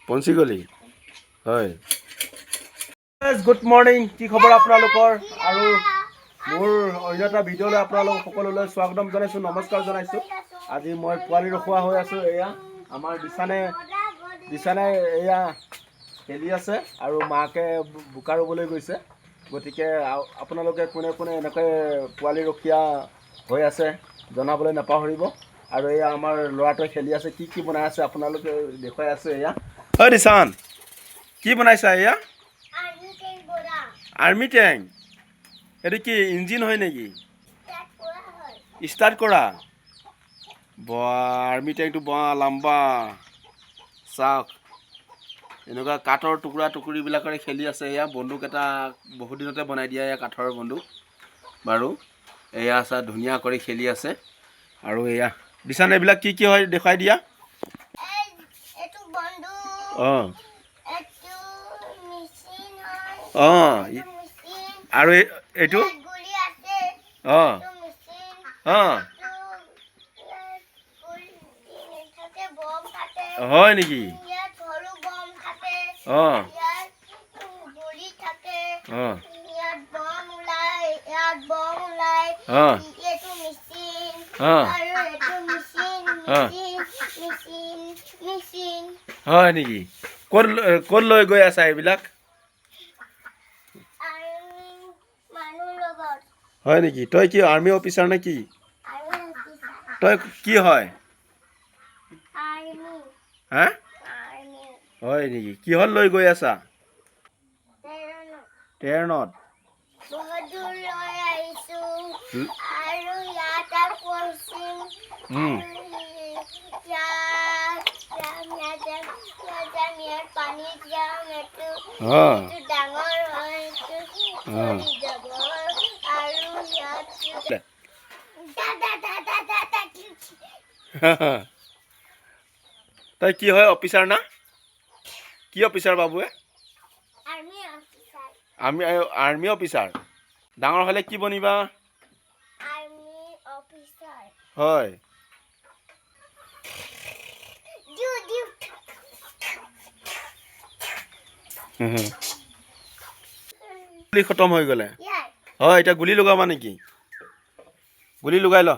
পঞ্চি গলি হয়। Good morning, কি খবৰ আপোনালোকৰ? আৰু মোৰ অন্য এটা ভিডিঅ'লৈ আপোনালোক সকলোলৈ স্বাগতম জনাইছোঁ, নমস্কাৰ জনাইছোঁ। আজি মই পোৱালি ৰখোৱা হৈ আছোঁ। এয়া আমাৰ দিচানে এয়া খেলি আছে আৰু মাকে বোকা ৰুবলৈ গৈছে। গতিকে আপোনালোকে কোনে কোনে এনেকৈ পোৱালি ৰখীয়া হৈ আছে জনাবলৈ নাপাহৰিব। আৰু এয়া আমাৰ ল'ৰাটোৱে খেলি আছে, কি বনাই আছে আপোনালোকে দেখুৱাই আছে। এয়া ঐ দিচান, কি বনাইছা? এয়া আৰ্মি টেংক। এইটো কি ইঞ্জিন হয় নেকি? ষ্টাৰ্ট কৰা। আৰ্মি টেংকটো লাম্বা চাওক, এনেকুৱা কাঠৰ টুকুৰিবিলাকেৰে খেলি আছে। এয়া বন্দুক এটা বহুত দিনতে বনাই দিয়া, এয়া কাঠৰ বন্দুক বাৰু। এয়া চা ধুনীয়া কৰি খেলি আছে। আৰু এয়া দিচান, এইবিলাক কি হয় দেখুৱাই দিয়া। অঁ অঁ, আৰু এইটো অঁ অঁ হয় নেকি? অঁ অঁ অঁ অঁ হয় নেকি? ক'ত লৈ গৈ আছা এইবিলাক? হয় নেকি? তই কি আৰ্মি অফিচাৰ নে কি? তই কি হয়? হা হয় নেকি? কিহত লৈ গৈ আছা? ট্ৰেইনত। তই কি হয়, অফিচাৰ না? কি অফিচাৰ বাবুৱে? Army officer. ডাঙৰ হ'লে কি বনিবা? হয়। গুলি খতম হৈ গ'লে হয়। এতিয়া গুলি লগাবা নেকি? গুলি লগাই ল,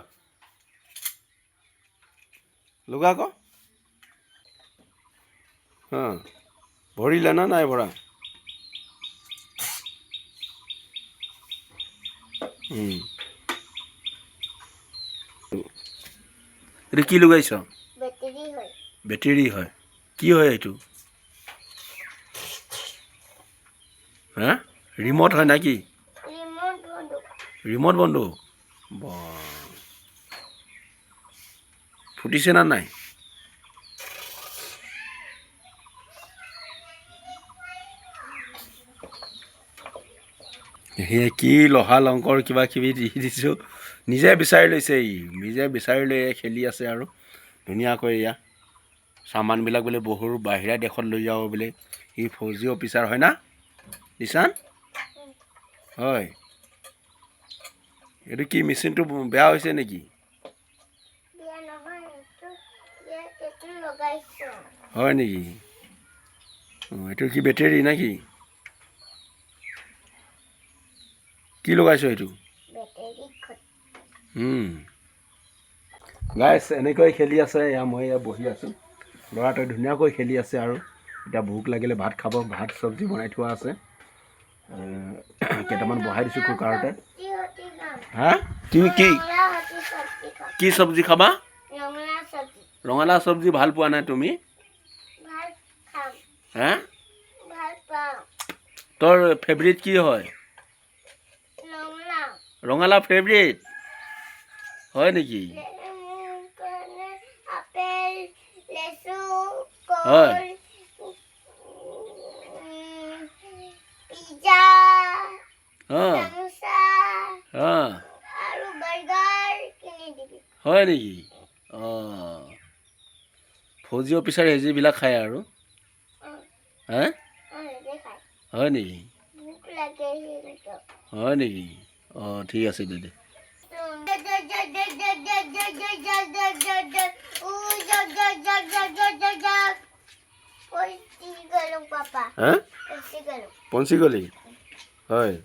লগা আকৌ। ভৰিলে না নাই ভৰা? এইটো কি লগাইছ? বেটেৰী হয়। কি হয় এইটো? হা, ৰিমট হয় নেকি? ৰিমট বন্দুক। ফুটিছে না নাই? সেয়ে কি লহা লংকৰ কিবা কিবি দি দিছোঁ। নিজে বিচাৰি লৈছে, নিজে বিচাৰি লৈ খেলি আছে। আৰু ধুনীয়াকৈ এয়া চামানবিলাক বোলে বহু বাহিৰা দেশত লৈ যাব বোলে। সি ফৌজি অফিচাৰ হয় না দিচান? হয়। এইটো কি মেচিনটো বেয়া হৈছে নেকি? হয় নেকি? এইটো কি বেটেৰী নে কি? কি লগাইছ এইটো? গাইছ, এনেকৈ খেলি আছে। মই বহি আছোঁ, ল'ৰাটোৱে ধুনীয়াকৈ খেলি আছে। আৰু এতিয়া ভোক লাগিলে ভাত খাব। ভাত চব্জি বনাই থোৱা আছে, কেইটামান বহাই দিছোঁ কুকাৰতে। হা, তুমি কি চব্জি খাবা? ৰঙালাও চব্জি ভাল পোৱা নাই তুমি? হা, তোৰ ফেভৰিট কি হয়? ৰঙালাও ফেভৰিট হয় নেকি? হয়। হয় নেকি? অঁ, ফৌজি অফিচাৰে যিবিলাক খায় আৰু। হা, হয় নেকি? হয় নেকি? অঁ ঠিক আছে দে দে হা পঞ্চি গলি হয়